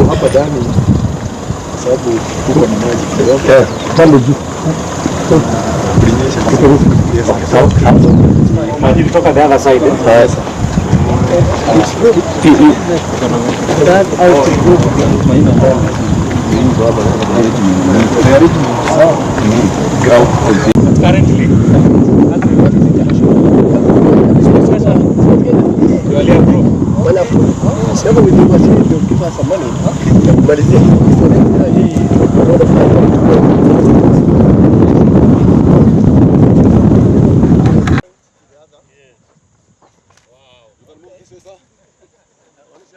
hapa ndani sababu kuko na maji kidogo. Pande juu. Maji kutoka the other side. Yes. That out currently sasa we do give us some money. But is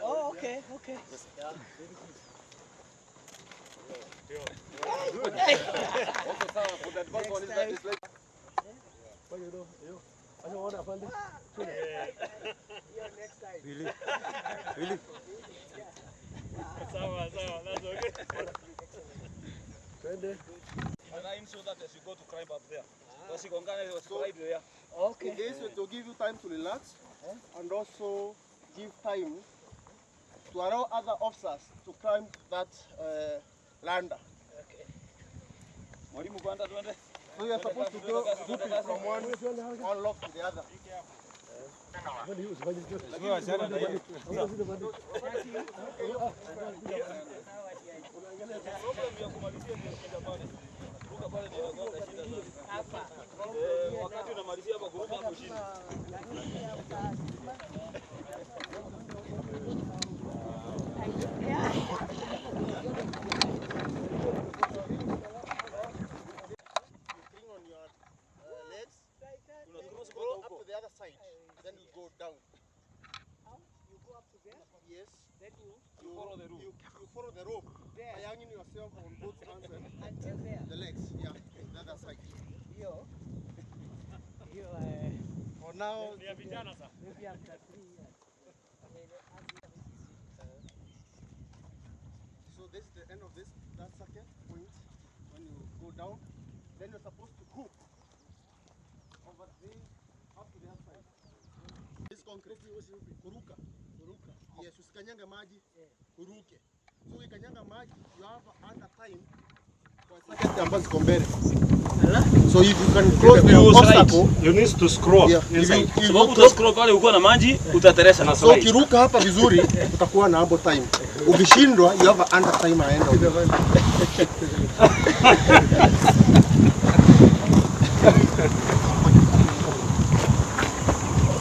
oh, okay. Really? That's okay. And I'm sure that as you go to climb up there. Okay. This will give you time to relax and also give time to allow other officers to climb that ladder. Okay. So you are supposed to go from one lock to the other. Then you go down. How? You go up to there? Yes. Then you follow the rope. You follow the rope. There. By hanging yourself on both hands and until there. the legs. Yeah, the other side. You For now, maybe after 3 years. So this is the end of that second point. When you go down, then you're supposed to hook over there up to the other side. This concrete kuruka. Yes, usikanyanga maji, uruke. So ukikanyanga maji, you have under time for second ambazo ziko mbele. So if you can cross the obstacle, you need to scroll. Yeah. Sababu uta scroll pale uko na maji utateresa na slide. So ukiruka hapa vizuri utakuwa na ample time. Ukishindwa you have under time aenda.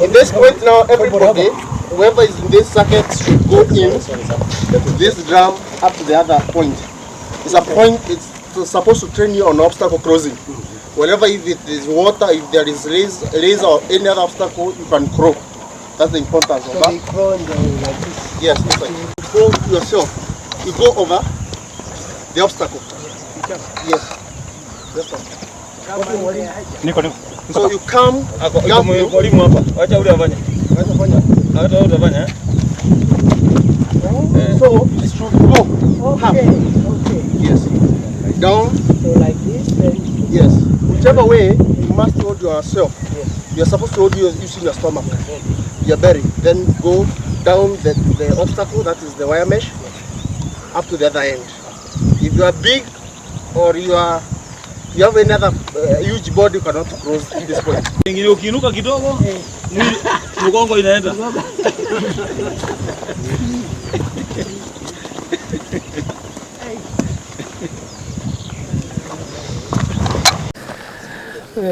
In this point now, everybody, whoever is in this circuit should go in this drum up to the other point. It's a point, it's supposed to train you on obstacle crossing. Whenever if it is water, if there is laser or any other obstacle, you can cross. That's the importance of that. Yes, it's like you go yourself. You go over the obstacle. Yes. That's all. So you come. Mwalimu hapa. Acha ule afanye. Acha ule afanye. So it should go. Okay. Yes. Down. So like this, then. Yes. Whichever way, you must hold yourself. Yes. You are supposed to hold using your stomach. Your belly. Then go down the obstacle, that is the wire mesh, up to the other end. If you are big or you have any other huge body, you cannot cross this point. Ingine ukiinuka kidogo, mgongo inaenda.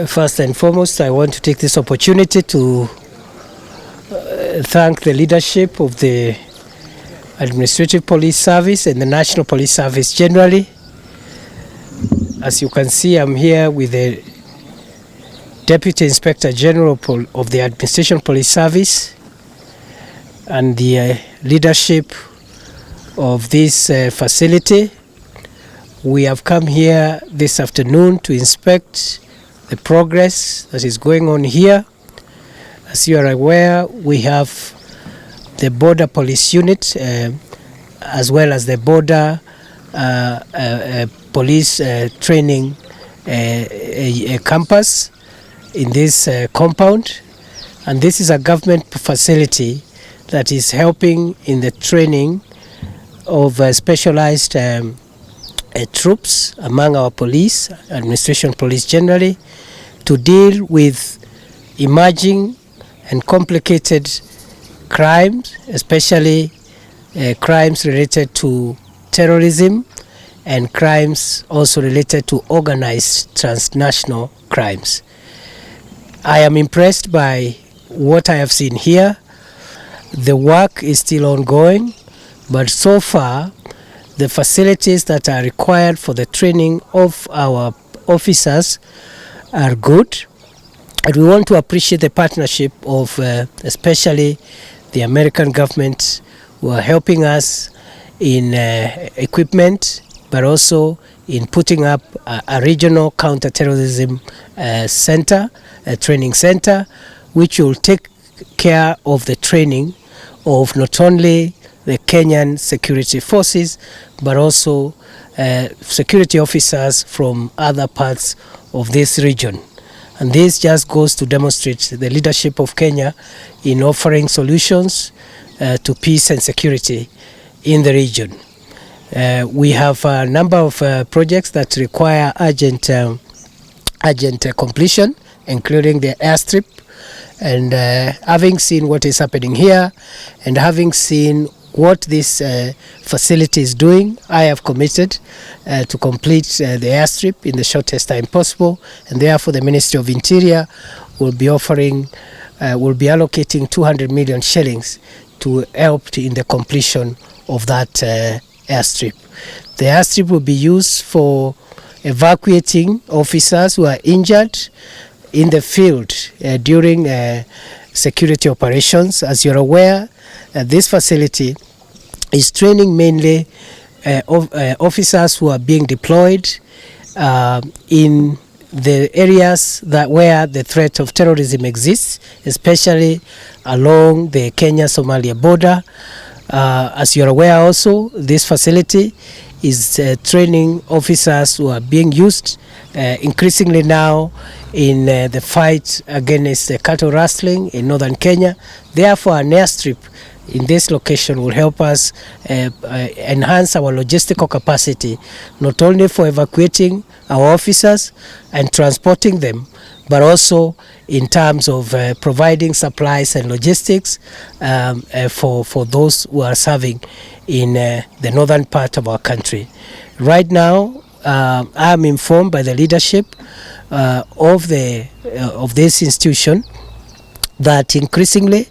First and foremost, I want to take this opportunity to thank the leadership of the Administrative Police Service and the National Police Service generally. As you can see, I'm here with the Deputy Inspector General of the Administration Police Service and the leadership of this facility. We have come here this afternoon to inspect the progress that is going on here As you are aware, we have the border police unit as well as the border police training a campus in this compound, and this is a government facility that is helping in the training of specialized troops among our police, administration police generally, to deal with emerging and complicated crimes, especially crimes related to terrorism and crimes also related to organized transnational crimes. I am impressed by what I have seen here. The work is still ongoing, but so far the facilities that are required for the training of our officers are good. And we want to appreciate the partnership of especially the American government, who are helping us in equipment, but also in putting up a regional counterterrorism center, a training center, which will take care of the training of not only the Kenyan security forces, but also security officers from other parts of this region. And this just goes to demonstrate the leadership of Kenya in offering solutions to peace and security in the region. We have a number of projects that require urgent completion, including the airstrip. And having seen what is happening here and having seen what this facility is doing, I have committed to complete the airstrip in the shortest time possible, and therefore the Ministry of Interior will be allocating 200 million shillings to help in the completion of that airstrip. The airstrip will be used for evacuating officers who are injured in the field during security operations. As you're aware, this facility is training mainly officers who are being deployed in the areas where the threat of terrorism exists, especially along the Kenya-Somalia border. As you're aware also, this facility is training officers who are being used increasingly now in the fight against cattle rustling in northern Kenya. Therefore, an airstrip in this location will help us enhance our logistical capacity, not only for evacuating our officers and transporting them, but also in terms of providing supplies and logistics for those who are serving in the northern part of our country. Right now, I am informed by the leadership of this institution that increasingly,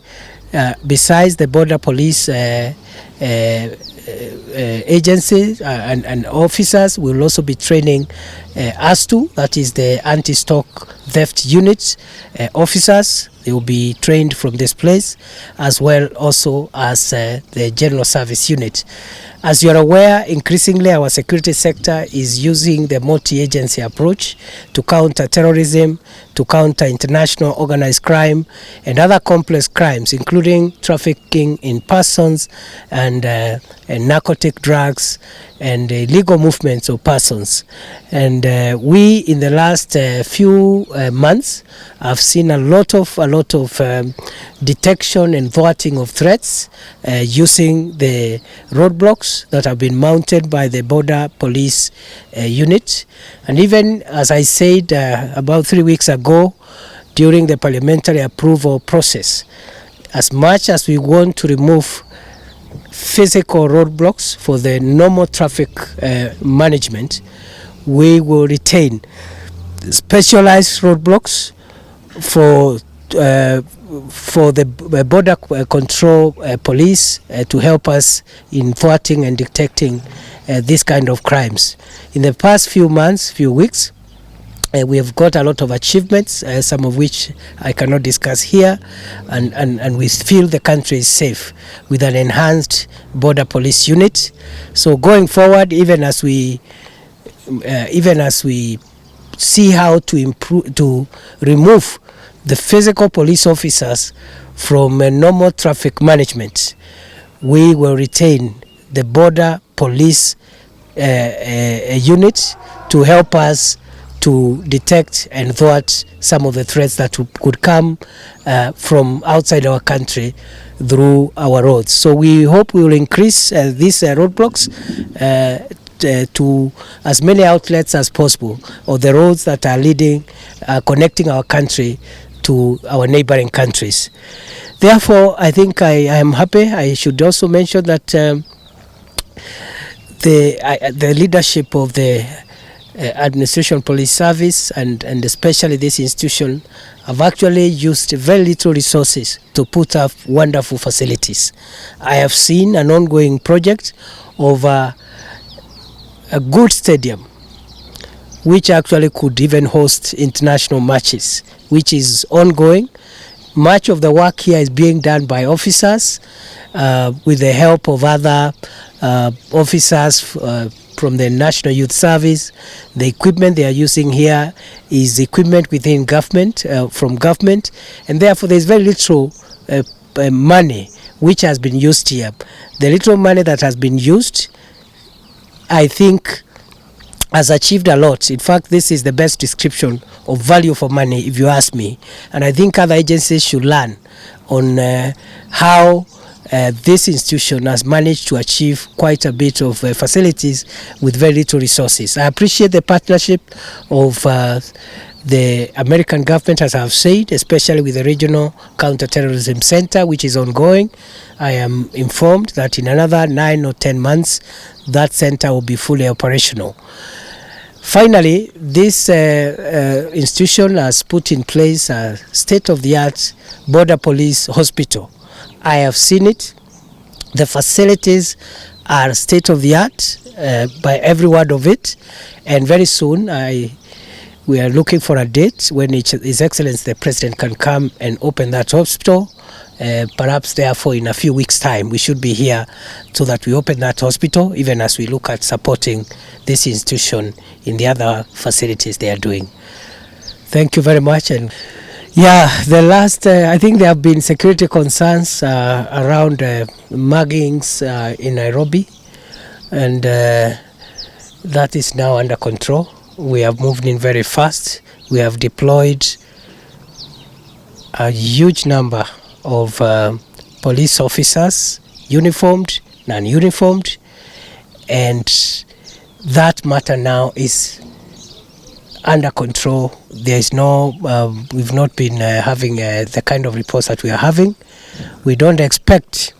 besides the border police agencies and officers, will also be training ASTU, that is the anti-stock theft unit officers. They will be trained from this place, as well also as the general service unit. As you are aware, increasingly our security sector is using the multi-agency approach to counter terrorism, to counter international organized crime and other complex crimes, including trafficking in persons and narcotic drugs and illegal movements of persons. And we, in the last few months, have seen a lot of detection and thwarting of threats using the roadblocks that have been mounted by the border police unit. And even, as I said about 3 weeks ago, during the parliamentary approval process, as much as we want to remove physical roadblocks for the normal traffic management, we will retain specialized roadblocks for the border control police to help us in thwarting and detecting this kind of crimes. In the past few weeks, we have got a lot of achievements, some of which I cannot discuss here, and we feel the country is safe with an enhanced border police unit. So going forward, even as we see how to remove the physical police officers from normal traffic management, we will retain the border police unit to help us to detect and thwart some of the threats that could come from outside our country through our roads. So we hope we will increase these roadblocks to as many outlets as possible, or the roads that are leading, connecting our country to our neighboring countries. Therefore, I think I am happy. I should also mention that the leadership of the Administration Police Service and especially this institution have actually used very little resources to put up wonderful facilities. I have seen an ongoing project of a good stadium which actually could even host international matches, which is ongoing. Much of the work here is being done by officers with the help of other officers from the National Youth Service. The equipment they are using here is equipment within government, from government, and therefore there is very little money which has been used here. The little money that has been used, I think, has achieved a lot. In fact, this is the best description of value for money, if you ask me. And I think other agencies should learn on how this institution has managed to achieve quite a bit of facilities with very little resources. I appreciate the partnership of the American government, as I have said, especially with the Regional Counterterrorism Center, which is ongoing. I am informed that in another 9 or 10 months, that center will be fully operational. Finally, this institution has put in place a state-of-the-art border police hospital. I have seen it. The facilities are state-of-the-art by every word of it, and very soon we are looking for a date when His Excellency the President can come and open that hospital. Perhaps therefore in a few weeks' time we should be here so that we open that hospital, even as we look at supporting this institution in the other facilities they are doing. Thank you very much. And yeah, the last, I think there have been security concerns around muggings in Nairobi, and that is now under control. We have moved in very fast. We have deployed a huge number of police officers, uniformed, non-uniformed, and that matter now is under control. There is no, we've not been having the kind of reports that we are having. We don't expect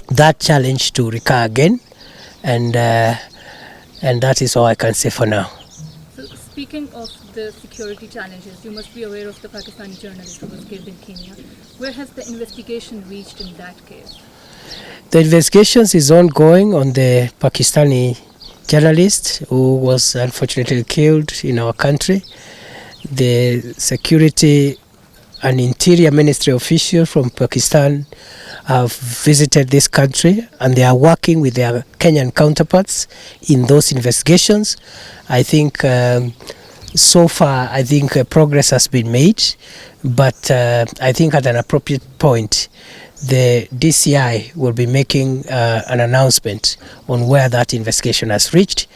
that challenge to recur again, and that is all I can say for now. So speaking of the security challenges, you must be aware of the Pakistani journalist who was killed in Kenya. Where has the investigation reached in that case? The investigations is ongoing on the Pakistani journalist who was unfortunately killed in our country. The security and interior ministry officials from Pakistan have visited this country, and they are working with their Kenyan counterparts in those investigations. I think so far, I think progress has been made, but I think at an appropriate point, the DCI will be making an announcement on where that investigation has reached.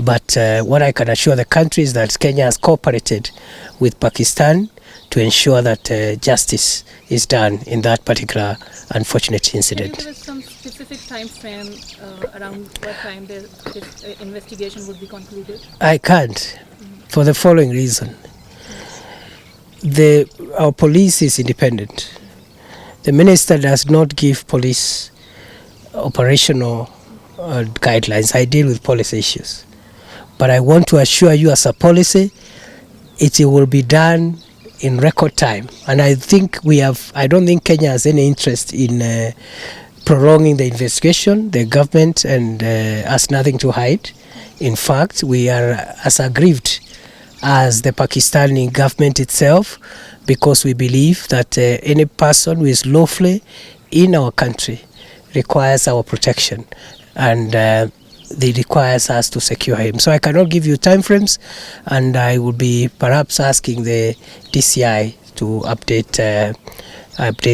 But what I can assure the country is that Kenya has cooperated with Pakistan to ensure that justice is done in that particular unfortunate incident. Can you give us some specific time frame around what time this investigation would be concluded? I can't, for the following reason. Our police is independent. The minister does not give police operational guidelines. I deal with policy issues. But I want to assure you, as a policy, it will be done in record time. And I think I don't think Kenya has any interest in prolonging the investigation. The government has nothing to hide. In fact, we are as aggrieved as the Pakistani government itself, because we believe that any person who is lawfully in our country requires our protection, and it requires us to secure him. So I cannot give you time frames, and I would be perhaps asking the DCI to update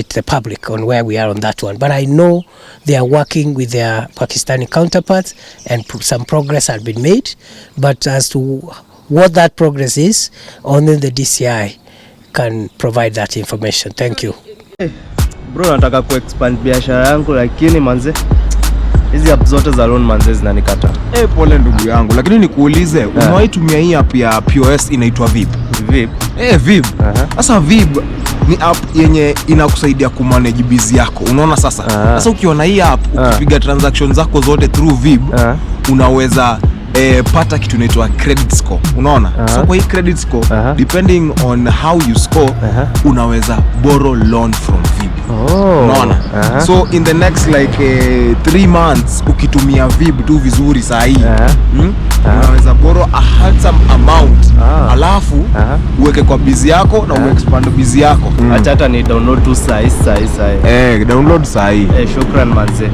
the public on where we are on that one. But I know they are working with their Pakistani counterparts and some progress has been made. But as to what that progress is, only the DCI can provide that information. Thank you. Bro, nataka kuexpand biashara yangu lakini manze hizi app zote za loan manze zinanikata. Pole ndugu yangu, lakini nikuulize, umewahi tumia hii app ya POS inaitwa Vib? Vib? Vib. Sasa Vib ni app yenye inakusaidia kumanage busy yako. Unaona sasa? Sasa ukiona hii app, ukipiga transactions zako zote through Vib, unaweza pata kitu inaitwa credit score. Unaona? So kwa hii credit score, depending on how you score, unaweza borrow loan from Vib. Unaona? So in the next like 3 months ukitumia Vib tu vizuri sahi, unaweza borrow a handsome amount. Alafu uweke kwa busy yako na uexpand busy yako. Acha hata ni download tu sahi. Download sahi. Shukran manze.